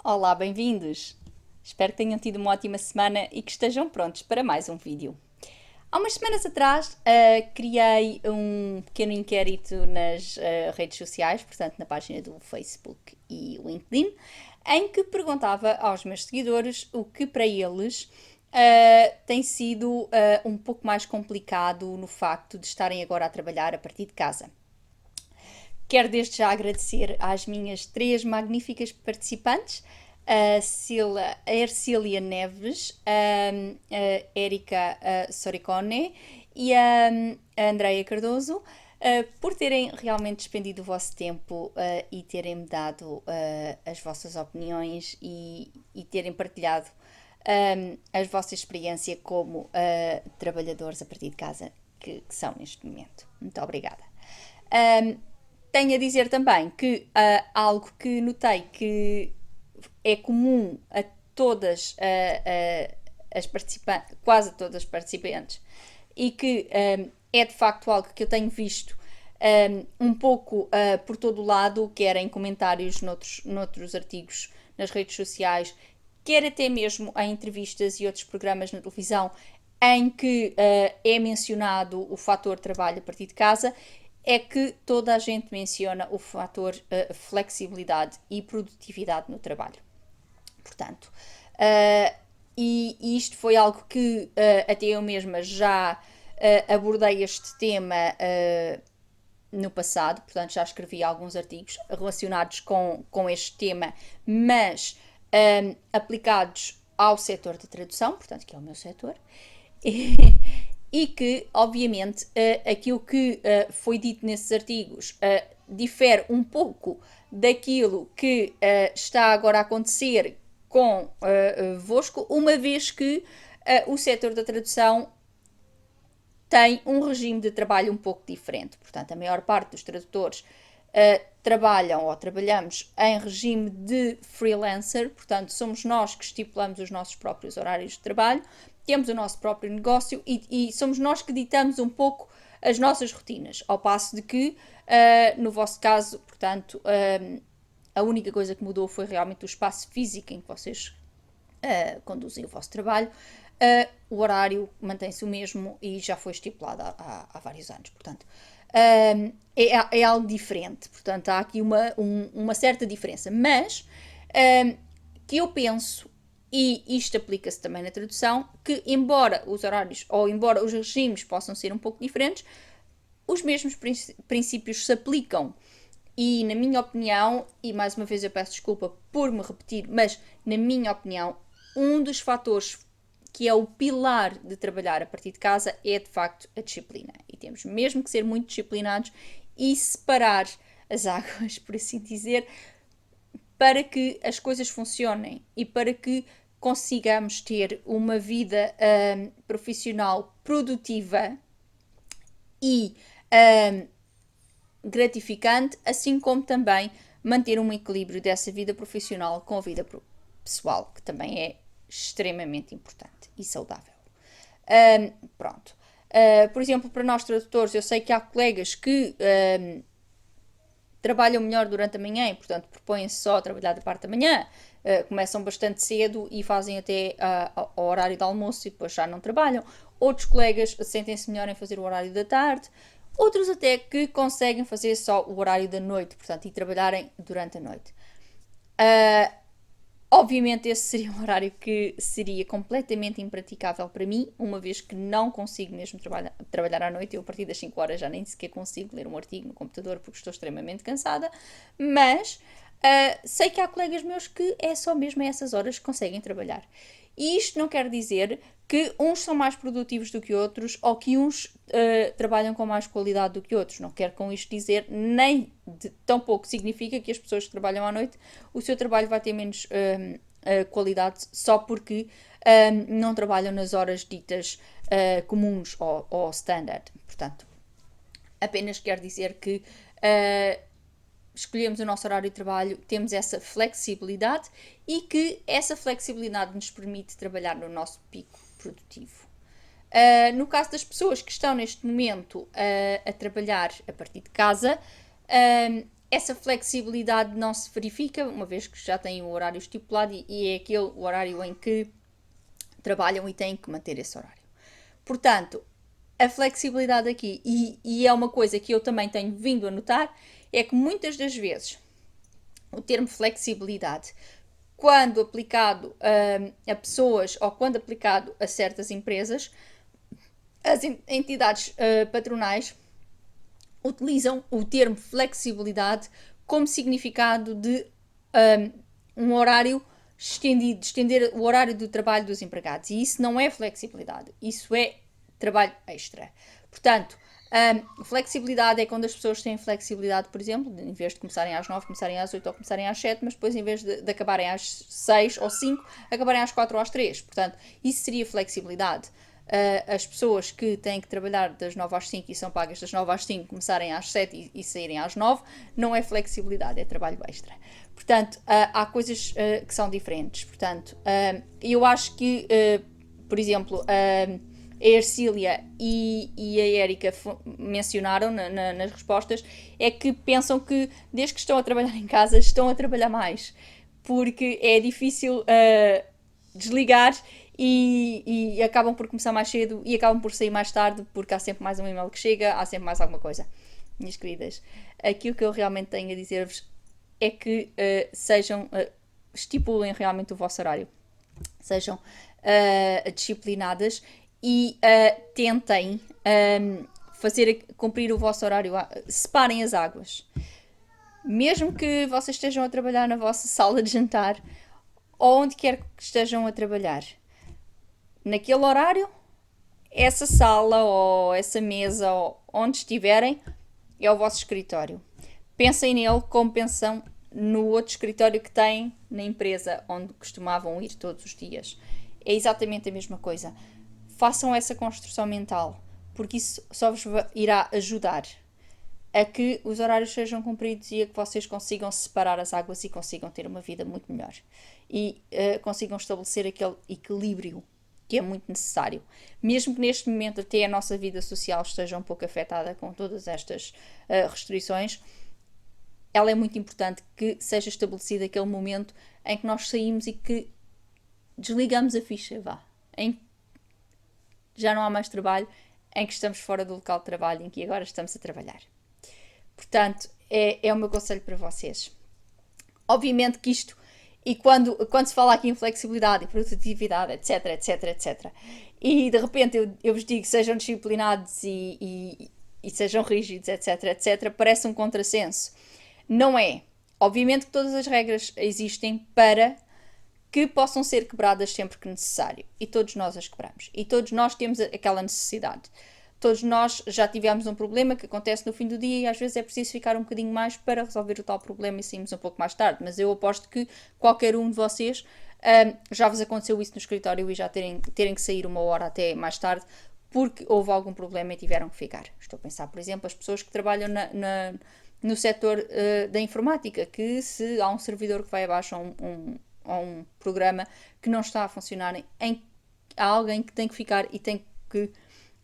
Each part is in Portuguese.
Olá, bem-vindos! Espero que tenham tido uma ótima semana e que estejam prontos para mais um vídeo. Há umas semanas atrás criei um pequeno inquérito nas redes sociais, portanto na página do Facebook e LinkedIn, em que perguntava aos meus seguidores o que para eles tem sido um pouco mais complicado no facto de estarem agora a trabalhar a partir de casa. Quero desde já agradecer às minhas três magníficas participantes, a Ercília Neves, a Érica Soricone e a Andreia Cardoso, por terem realmente despendido o vosso tempo e terem-me dado as vossas opiniões e terem partilhado a vossa experiência como trabalhadores a partir de casa que são neste momento. Muito obrigada. Tenho a dizer também que algo que notei que é comum a todas as participantes, quase a todas as participantes, e que é de facto algo que eu tenho visto um pouco por todo o lado, quer em comentários noutros artigos nas redes sociais, quer até mesmo em entrevistas e outros programas na televisão, em que é mencionado o fator trabalho a partir de casa, é que toda a gente menciona o fator flexibilidade e produtividade no trabalho. Portanto, e isto foi algo que até eu mesma já abordei este tema no passado, portanto já escrevi alguns artigos relacionados com este tema, mas aplicados ao setor da tradução, portanto que é o meu setor, e que, obviamente, aquilo que foi dito nesses artigos difere um pouco daquilo que está agora a acontecer convosco, uma vez que o setor da tradução tem um regime de trabalho um pouco diferente. Portanto, a maior parte dos tradutores trabalham ou trabalhamos em regime de freelancer, portanto, somos nós que estipulamos os nossos próprios horários de trabalho, temos o nosso próprio negócio e somos nós que ditamos um pouco as nossas rotinas, ao passo de que, no vosso caso, portanto, a única coisa que mudou foi realmente o espaço físico em que vocês conduzem o vosso trabalho. O horário mantém-se o mesmo e já foi estipulado há vários anos, portanto é algo diferente, portanto há aqui uma certa diferença, mas que eu penso, e isto aplica-se também na tradução, que embora os horários ou embora os regimes possam ser um pouco diferentes, os mesmos princípios se aplicam. E na minha opinião, e mais uma vez eu peço desculpa por me repetir, mas na minha opinião, um dos fatores que é o pilar de trabalhar a partir de casa é de facto a disciplina. E temos mesmo que ser muito disciplinados e separar as águas, por assim dizer, para que as coisas funcionem e para que consigamos ter uma vida profissional produtiva e gratificante, assim como também manter um equilíbrio dessa vida profissional com a vida pessoal, que também é extremamente importante e saudável. Pronto. Por exemplo, para nós tradutores, eu sei que há colegas que trabalham melhor durante a manhã e, portanto, propõem-se só a trabalhar da parte da manhã, começam bastante cedo e fazem até ao horário de almoço e depois já não trabalham. Outros colegas sentem-se melhor em fazer o horário da tarde. Outros até que conseguem fazer só o horário da noite, portanto, e trabalharem durante a noite. Obviamente esse seria um horário que seria completamente impraticável para mim, uma vez que não consigo mesmo trabalhar à noite. Eu a partir das 5 horas já nem sequer consigo ler um artigo no computador porque estou extremamente cansada, mas sei que há colegas meus que é só mesmo a essas horas que conseguem trabalhar. E isto não quer dizer que uns são mais produtivos do que outros ou que uns trabalham com mais qualidade do que outros. Não quero com isto dizer, nem tampouco significa que as pessoas que trabalham à noite, o seu trabalho vai ter menos qualidade só porque não trabalham nas horas ditas comuns ou standard. Portanto, apenas quero dizer que escolhemos o nosso horário de trabalho, temos essa flexibilidade e que essa flexibilidade nos permite trabalhar no nosso pico produtivo. No caso das pessoas que estão neste momento a trabalhar a partir de casa, essa flexibilidade não se verifica, uma vez que já têm o horário estipulado e é aquele horário em que trabalham e têm que manter esse horário. Portanto, a flexibilidade aqui, e é uma coisa que eu também tenho vindo a notar, é que muitas das vezes o termo flexibilidade, quando aplicado a pessoas ou quando aplicado a certas empresas, as entidades patronais utilizam o termo flexibilidade como significado de um horário estendido, de estender o horário do trabalho dos empregados. E isso não é flexibilidade, isso é trabalho extra. Portanto, flexibilidade é quando as pessoas têm flexibilidade, por exemplo, em vez de começarem às 9, começarem às 8 ou começarem às 7, mas depois em vez de acabarem às 6 ou 5, acabarem às 4 ou às 3. Portanto, isso seria flexibilidade. As pessoas que têm que trabalhar das 9 às 5 e são pagas das 9 às 5, começarem às 7 e saírem às 9, não é flexibilidade, é trabalho extra. Portanto, há coisas que são diferentes. Portanto, eu acho que, por exemplo, a Ercília e a Érica mencionaram nas respostas, é que pensam que desde que estão a trabalhar em casa, estão a trabalhar mais, porque é difícil desligar e acabam por começar mais cedo e acabam por sair mais tarde, porque há sempre mais um e-mail que chega, há sempre mais alguma coisa. Minhas queridas, aquilo que eu realmente tenho a dizer-vos é que estipulem realmente o vosso horário, sejam disciplinadas e tentem cumprir o vosso horário, separem as águas. Mesmo que vocês estejam a trabalhar na vossa sala de jantar ou onde quer que estejam a trabalhar, naquele horário, essa sala ou essa mesa ou onde estiverem é o vosso escritório. Pensem nele como pensam no outro escritório que têm na empresa onde costumavam ir todos os dias. É exatamente a mesma coisa. Façam essa construção mental, porque isso só vos irá ajudar a que os horários sejam cumpridos e a que vocês consigam separar as águas e consigam ter uma vida muito melhor. E consigam estabelecer aquele equilíbrio que é muito necessário. Mesmo que neste momento até a nossa vida social esteja um pouco afetada com todas estas restrições, ela é muito importante que seja estabelecido aquele momento em que nós saímos e que desligamos a ficha, em que já não há mais trabalho, em que estamos fora do local de trabalho, em que agora estamos a trabalhar. Portanto, é o meu conselho para vocês. Obviamente que isto, e quando se fala aqui em flexibilidade e produtividade, etc, etc, etc, e de repente eu vos digo sejam disciplinados e sejam rígidos, etc, etc, parece um contrassenso. Não é. Obviamente que todas as regras existem para que possam ser quebradas sempre que necessário. E todos nós as quebramos. E todos nós temos aquela necessidade. Todos nós já tivemos um problema que acontece no fim do dia e às vezes é preciso ficar um bocadinho mais para resolver o tal problema e saímos um pouco mais tarde. Mas eu aposto que qualquer um de vocês já vos aconteceu isso no escritório e já terem que sair uma hora até mais tarde porque houve algum problema e tiveram que ficar. Estou a pensar, por exemplo, as pessoas que trabalham no setor da informática, que se há um servidor que vai abaixo a um programa que não está a funcionar, há alguém que tem que ficar e tem que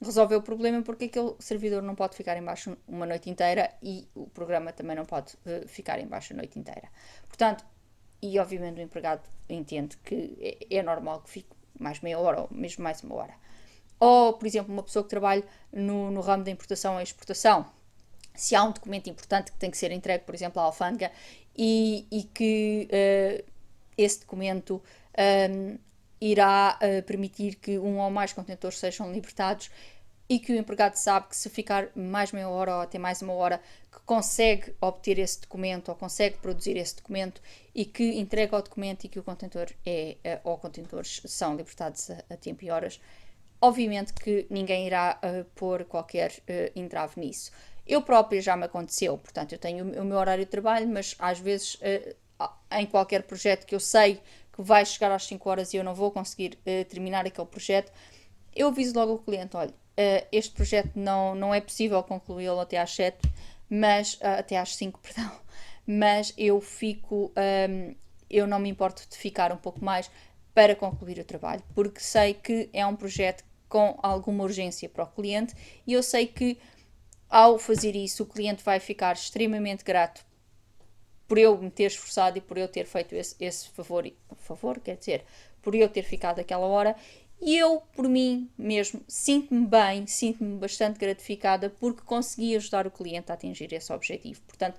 resolver o problema porque aquele servidor não pode ficar em baixo uma noite inteira e o programa também não pode ficar em baixo a noite inteira. Portanto, e obviamente o empregado entende que é normal que fique mais meia hora ou mesmo mais uma hora. Ou, por exemplo, uma pessoa que trabalha no ramo da importação e exportação, se há um documento importante que tem que ser entregue, por exemplo, à alfândega e que esse documento irá permitir que um ou mais contentores sejam libertados e que o empregado sabe que se ficar mais meia hora ou até mais uma hora que consegue obter esse documento ou consegue produzir esse documento e que entrega o documento e que o contentor ou contentores são libertados a tempo e horas. Obviamente que ninguém irá pôr qualquer entrave nisso. Eu própria já me aconteceu, portanto eu tenho o meu horário de trabalho, mas às vezes em qualquer projeto que eu sei que vai chegar às 5 horas e eu não vou conseguir terminar aquele projeto, eu aviso logo o cliente, olha, este projeto não é possível concluí-lo até às 7, mas até às 5, perdão, mas eu não me importo de ficar um pouco mais para concluir o trabalho, porque sei que é um projeto com alguma urgência para o cliente e eu sei que ao fazer isso o cliente vai ficar extremamente grato por eu me ter esforçado e por eu ter feito esse favor, quer dizer, por eu ter ficado aquela hora. E eu, por mim mesmo, sinto-me bem, sinto-me bastante gratificada porque consegui ajudar o cliente a atingir esse objetivo. Portanto,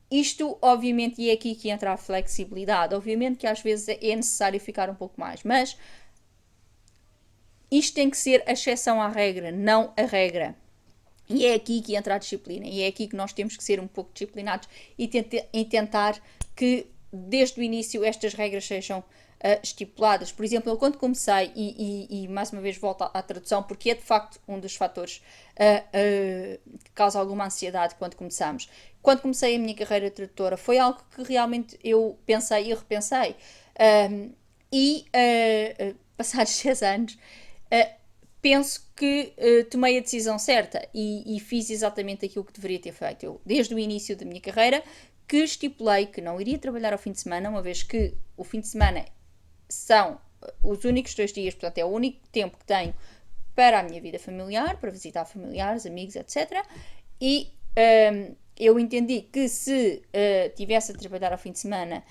isto, obviamente, e é aqui que entra a flexibilidade. Obviamente que às vezes é necessário ficar um pouco mais, mas isto tem que ser a exceção à regra, não a regra. E é aqui que entra a disciplina, e é aqui que nós temos que ser um pouco disciplinados e tentar que, desde o início, estas regras sejam estipuladas. Por exemplo, eu quando comecei, e mais uma vez volto à tradução, porque é de facto um dos fatores que causa alguma ansiedade quando começamos. Quando comecei a minha carreira de tradutora, foi algo que realmente eu pensei e repensei. Passados 6 anos, penso que tomei a decisão certa e fiz exatamente aquilo que deveria ter feito. Eu, desde o início da minha carreira, que estipulei que não iria trabalhar ao fim de semana, uma vez que o fim de semana são os únicos 2 dias, portanto é o único tempo que tenho para a minha vida familiar, para visitar familiares, amigos, etc. E eu entendi que se tivesse a trabalhar ao fim de semana,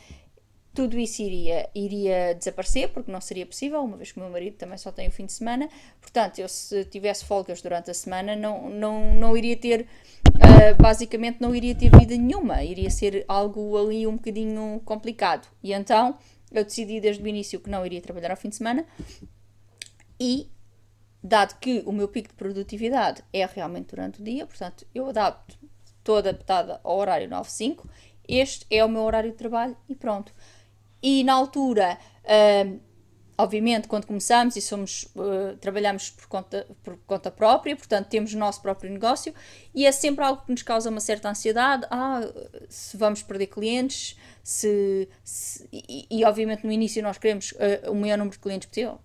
tudo isso iria desaparecer, porque não seria possível, uma vez que o meu marido também só tem o fim de semana. Portanto, eu se tivesse folgas durante a semana, não iria ter, basicamente não iria ter vida nenhuma, iria ser algo ali um bocadinho complicado. E então, eu decidi desde o início que não iria trabalhar ao fim de semana e, dado que o meu pico de produtividade é realmente durante o dia, portanto, eu estou adaptada ao horário 9-5, este é o meu horário de trabalho e pronto. E na altura, obviamente, quando começamos e trabalhamos por conta própria, portanto temos o nosso próprio negócio, e é sempre algo que nos causa uma certa ansiedade, se vamos perder clientes, e obviamente no início nós queremos o maior número de clientes possível,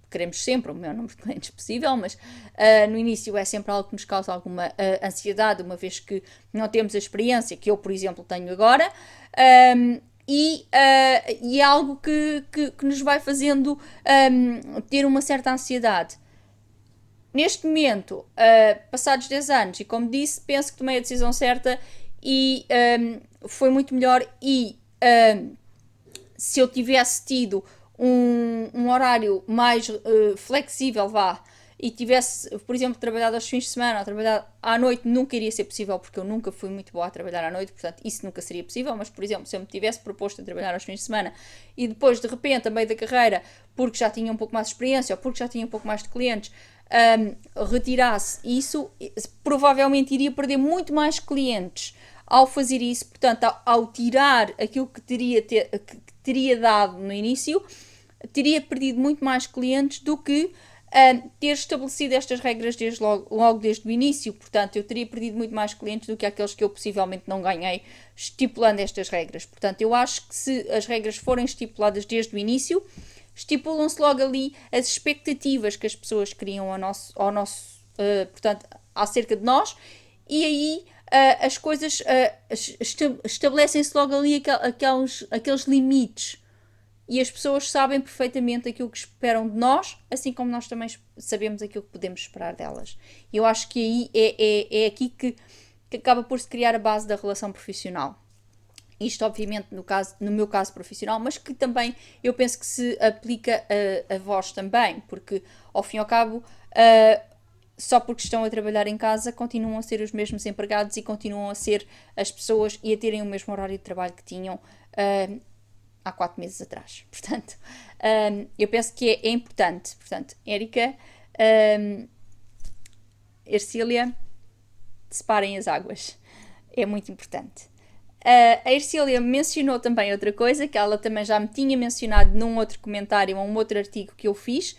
queremos sempre o maior número de clientes possível, mas no início é sempre algo que nos causa alguma ansiedade, uma vez que não temos a experiência que eu, por exemplo, tenho agora. E é algo que nos vai fazendo ter uma certa ansiedade. Neste momento, passados 10 anos, e como disse, penso que tomei a decisão certa e foi muito melhor. E se eu tivesse tido um horário mais flexível, e tivesse, por exemplo, trabalhado aos fins de semana ou trabalhado à noite, nunca iria ser possível, porque eu nunca fui muito boa a trabalhar à noite, portanto isso nunca seria possível. Mas, por exemplo, se eu me tivesse proposto a trabalhar aos fins de semana e depois, de repente, a meio da carreira, porque já tinha um pouco mais de experiência ou porque já tinha um pouco mais de clientes, retirasse isso, provavelmente iria perder muito mais clientes ao fazer isso. Portanto, ao tirar aquilo que teria dado no início, teria perdido muito mais clientes do que ter estabelecido estas regras logo desde o início. Portanto, eu teria perdido muito mais clientes do que aqueles que eu possivelmente não ganhei estipulando estas regras. Portanto, eu acho que se as regras forem estipuladas desde o início, estipulam-se logo ali as expectativas que as pessoas criam portanto, acerca de nós, e aí as coisas estabelecem-se logo ali aqueles limites. E as pessoas sabem perfeitamente aquilo que esperam de nós, assim como nós também sabemos aquilo que podemos esperar delas. E eu acho que aí é aqui que acaba por se criar a base da relação profissional. Isto, obviamente, no meu caso profissional, mas que também eu penso que se aplica a vós também, porque, ao fim e ao cabo, só porque estão a trabalhar em casa, continuam a ser os mesmos empregados e continuam a ser as pessoas e a terem o mesmo horário de trabalho que tinham há 4 meses atrás. Portanto, eu penso que é importante. Portanto, Érica, Ercília, separem as águas. É muito importante. A Ercília mencionou também outra coisa, que ela também já me tinha mencionado num outro comentário, ou um outro artigo que eu fiz,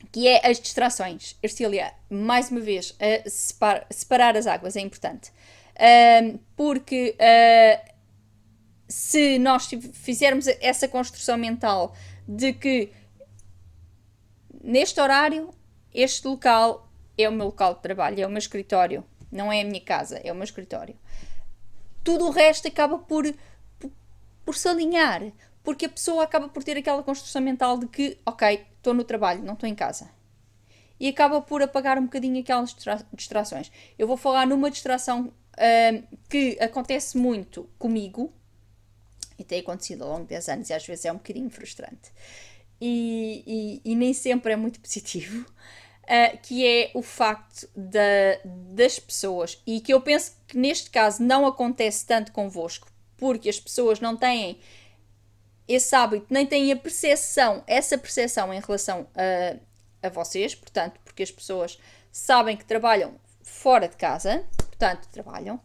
que é as distrações. Ercília, mais uma vez, separar as águas é importante. Porque se nós fizermos essa construção mental de que neste horário, este local é o meu local de trabalho, é o meu escritório, não é a minha casa, é o meu escritório, tudo o resto acaba por se alinhar, porque a pessoa acaba por ter aquela construção mental de que, ok, estou no trabalho, não estou em casa. E acaba por apagar um bocadinho aquelas distrações. Eu vou falar numa distração que acontece muito comigo, e tem acontecido ao longo de 10 anos e às vezes é um bocadinho frustrante, e nem sempre é muito positivo, que é o facto das pessoas, e que eu penso que neste caso não acontece tanto convosco, porque as pessoas não têm esse hábito, nem têm essa percepção em relação a vocês, portanto, porque as pessoas sabem que trabalham fora de casa, portanto, trabalham,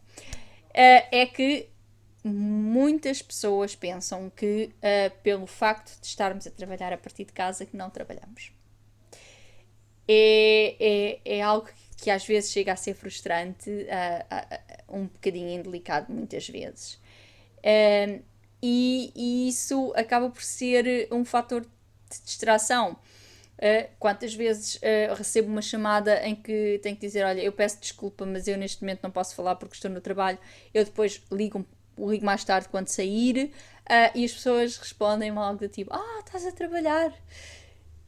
é que muitas pessoas pensam que pelo facto de estarmos a trabalhar a partir de casa que não trabalhamos. É algo que às vezes chega a ser frustrante, um bocadinho indelicado muitas vezes. E isso acaba por ser um fator de distração. Quantas vezes recebo uma chamada em que tenho que dizer, olha, eu peço desculpa, mas eu neste momento não posso falar porque estou no trabalho, eu depois ligo mais tarde quando sair, e as pessoas respondem-me algo do tipo, estás a trabalhar?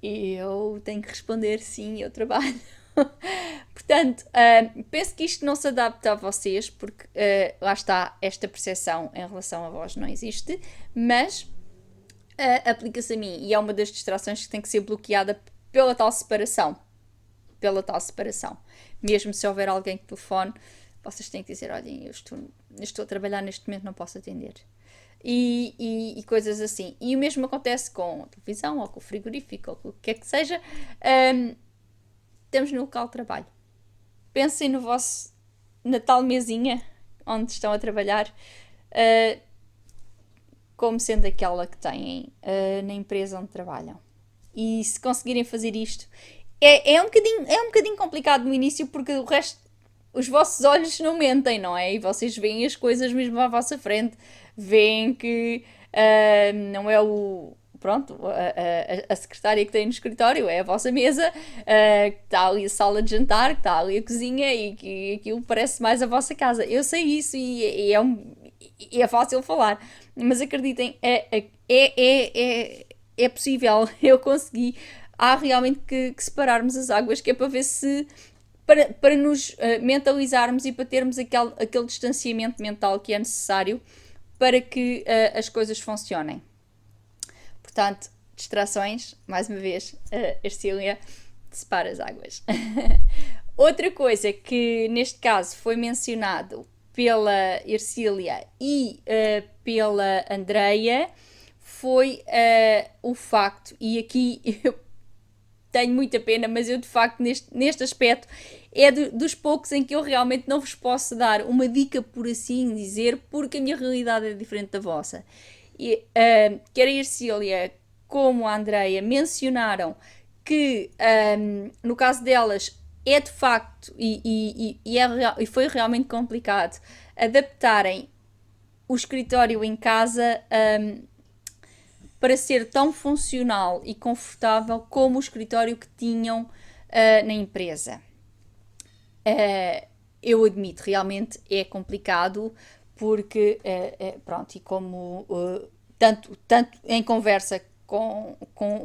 E eu tenho que responder, sim, eu trabalho. Portanto, penso que isto não se adapta a vocês, porque lá está, esta percepção em relação a vós não existe, mas aplica-se a mim e é uma das distrações que tem que ser bloqueada pela tal separação. Mesmo se houver alguém que telefone, vocês têm que dizer, olhem, eu estou a trabalhar neste momento, não posso atender. E coisas assim. E o mesmo acontece com a televisão, ou com o frigorífico, ou com o que quer que seja. Estamos no local de trabalho. Pensem na tal mesinha onde estão a trabalhar, como sendo aquela que têm na empresa onde trabalham. E se conseguirem fazer isto, é um bocadinho complicado no início, porque o resto, os vossos olhos não mentem, não é? E vocês veem as coisas mesmo à vossa frente, veem que não é a secretária que tem no escritório, é a vossa mesa, que está ali a sala de jantar, que está ali a cozinha, e que aquilo parece mais a vossa casa. Eu sei isso e é fácil falar, mas acreditem, é possível, eu consegui. Há realmente que separarmos as águas, que é para ver se para nos mentalizarmos e para termos aquele distanciamento mental que é necessário para que as coisas funcionem. Portanto, distrações, mais uma vez, Ercília separa as águas. Outra coisa que neste caso foi mencionado pela Ercília e pela Andreia foi o facto, e aqui eu tenho muita pena, mas eu de facto neste aspecto é dos poucos em que eu realmente não vos posso dar uma dica, por assim dizer, porque a minha realidade é diferente da vossa. E, quer a Ercília como a Andreia mencionaram que no caso delas é de facto e foi realmente complicado adaptarem o escritório em casa para ser tão funcional e confortável como o escritório que tinham na empresa. Eu admito, realmente é complicado, porque, pronto, e como tanto em conversa com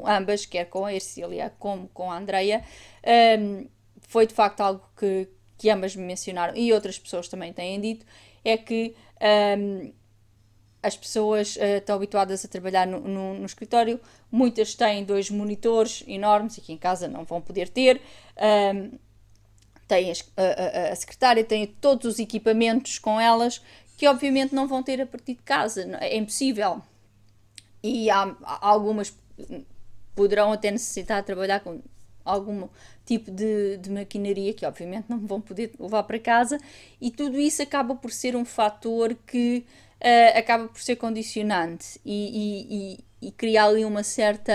ambas, quer com a Ercília como com a Andreia, foi de facto algo que ambas me mencionaram, e outras pessoas também têm dito, é que as pessoas estão habituadas a trabalhar no escritório, muitas têm 2 monitores enormes, e que em casa não vão poder ter, têm a secretária, têm todos os equipamentos com elas, que obviamente não vão ter a partir de casa, é impossível. E há algumas poderão até necessitar de trabalhar com algum tipo de maquinaria que obviamente não vão poder levar para casa, e tudo isso acaba por ser um fator que acaba por ser condicionante e criar ali um certo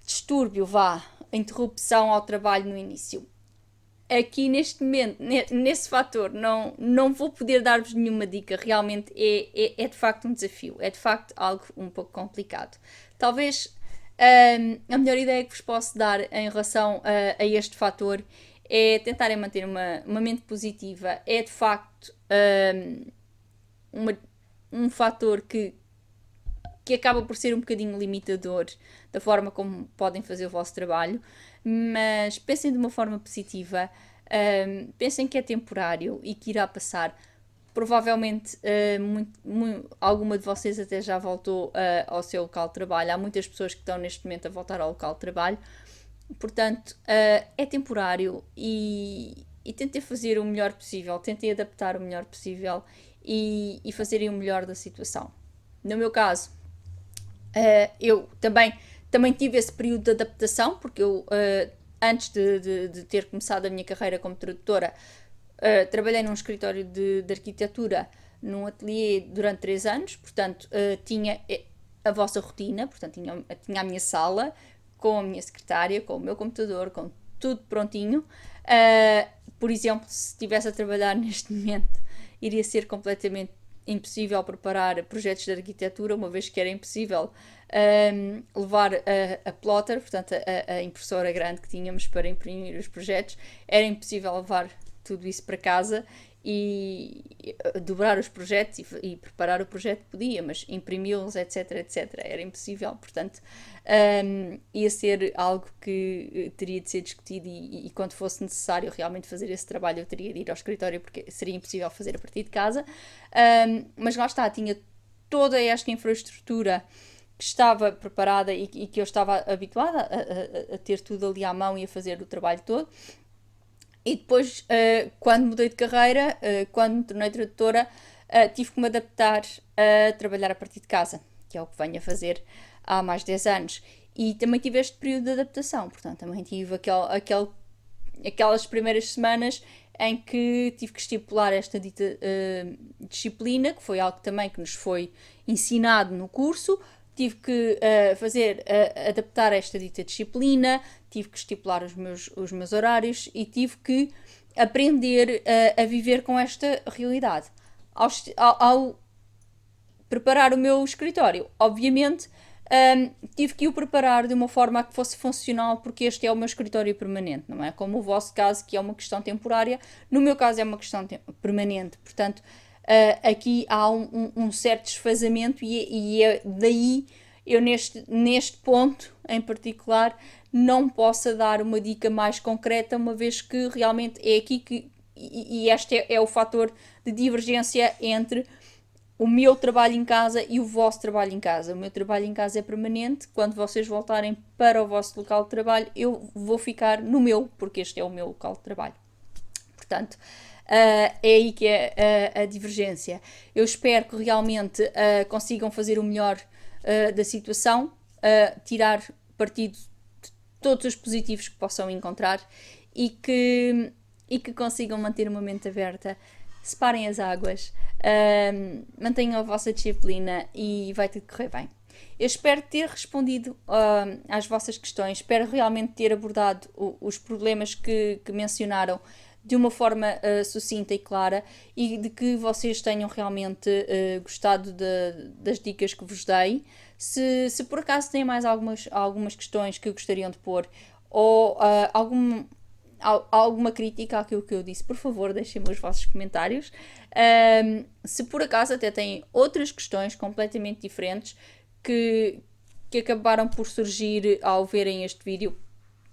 distúrbio, interrupção ao trabalho no início. Aqui neste momento, nesse fator, não vou poder dar-vos nenhuma dica, realmente é de facto um desafio, é de facto algo um pouco complicado. Talvez a melhor ideia que vos posso dar em relação a este fator é tentarem manter uma mente positiva. É de facto um fator que acaba por ser um bocadinho limitador da forma como podem fazer o vosso trabalho, mas pensem de uma forma positiva. Pensem que é temporário e que irá passar. Provavelmente alguma de vocês até já voltou ao seu local de trabalho. Há muitas pessoas que estão neste momento a voltar ao local de trabalho. Portanto, é temporário e tentem fazer o melhor possível, tentem adaptar o melhor possível e fazerem o melhor da situação. No meu caso, eu também tive esse período de adaptação, porque eu, antes de ter começado a minha carreira como tradutora, trabalhei num escritório de arquitetura, num ateliê durante 3 anos, portanto, tinha a vossa rotina, portanto, tinha a minha sala, com a minha secretária, com o meu computador, com tudo prontinho. Por exemplo, se estivesse a trabalhar neste momento, iria ser completamente impossível preparar projetos de arquitetura, uma vez que era impossível levar a plotter, portanto a impressora grande que tínhamos para imprimir os projetos, era impossível levar tudo isso para casa e dobrar os projetos e preparar o projeto podia, mas imprimi-los, etc, etc, era impossível, portanto ia ser algo que teria de ser discutido e quando fosse necessário realmente fazer esse trabalho eu teria de ir ao escritório porque seria impossível fazer a partir de casa, mas lá está, tinha toda esta infraestrutura que estava preparada e que eu estava habituada a ter tudo ali à mão e a fazer o trabalho todo. E depois, quando mudei de carreira, quando me tornei tradutora, tive que me adaptar a trabalhar a partir de casa, que é o que venho a fazer há mais de 10 anos. E também tive este período de adaptação, portanto, também tive aquelas primeiras semanas em que tive que estipular esta dita disciplina, que foi algo também que nos foi ensinado no curso. Tive que adaptar esta dita disciplina, tive que estipular os meus horários e tive que aprender a viver com esta realidade. Ao preparar o meu escritório, obviamente, tive que o preparar de uma forma que fosse funcional, porque este é o meu escritório permanente, não é? Como o vosso caso, que é uma questão temporária, no meu caso é uma questão permanente, portanto, aqui há um certo desfazamento e é daí eu neste ponto em particular não possa dar uma dica mais concreta, uma vez que realmente é aqui que e este é o fator de divergência entre o meu trabalho em casa e o vosso trabalho em casa. O meu trabalho em casa é permanente, quando vocês voltarem para o vosso local de trabalho eu vou ficar no meu, porque este é o meu local de trabalho. Portanto, é aí que é a divergência. Eu espero que realmente consigam fazer o melhor da situação, tirar partido de todos os positivos que possam encontrar e que consigam manter uma mente aberta, separem as águas, mantenham a vossa disciplina e vai tudo correr bem. Eu espero ter respondido às vossas questões, espero realmente ter abordado os problemas que mencionaram de uma forma sucinta e clara e de que vocês tenham realmente gostado das dicas que vos dei. Se por acaso têm mais algumas questões que gostariam de pôr ou alguma crítica àquilo que eu disse, por favor, deixem-me os vossos comentários. Se por acaso até têm outras questões completamente diferentes que acabaram por surgir ao verem este vídeo,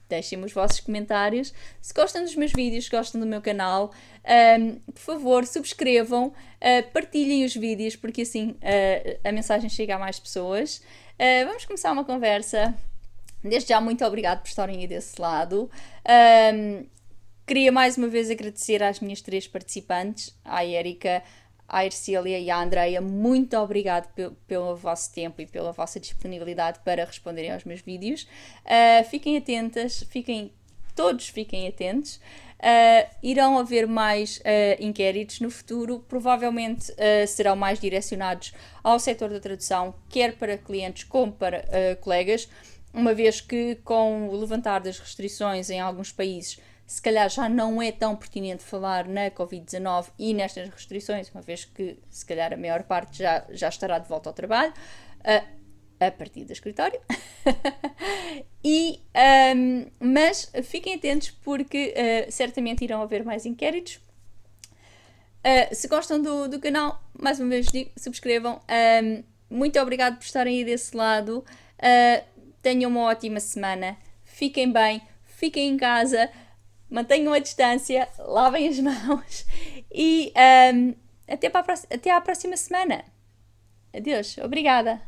deixem-me os vossos comentários. Se gostam dos meus vídeos, se gostam do meu canal, por favor, subscrevam, partilhem os vídeos, porque assim a mensagem chega a mais pessoas. Vamos começar uma conversa. Desde já, muito obrigado por estarem aí desse lado. Queria mais uma vez agradecer às minhas 3 participantes, à Erika, à Ercília e à Andreia. Muito obrigado pelo vosso tempo e pela vossa disponibilidade para responderem aos meus vídeos. Fiquem atentas, todos fiquem atentos. Irão haver mais inquéritos no futuro, provavelmente serão mais direcionados ao setor da tradução, quer para clientes como para colegas, uma vez que com o levantar das restrições em alguns países se calhar já não é tão pertinente falar na Covid-19 e nestas restrições, uma vez que se calhar a maior parte já estará de volta ao trabalho, a partir do escritório. Mas fiquem atentos porque certamente irão haver mais inquéritos. Se gostam do canal, mais uma vez digo, subscrevam. Muito obrigado por estarem aí desse lado. Tenham uma ótima semana. Fiquem bem, fiquem em casa. mantenham a distância, lavem as mãos e até à próxima semana. Adeus, obrigada.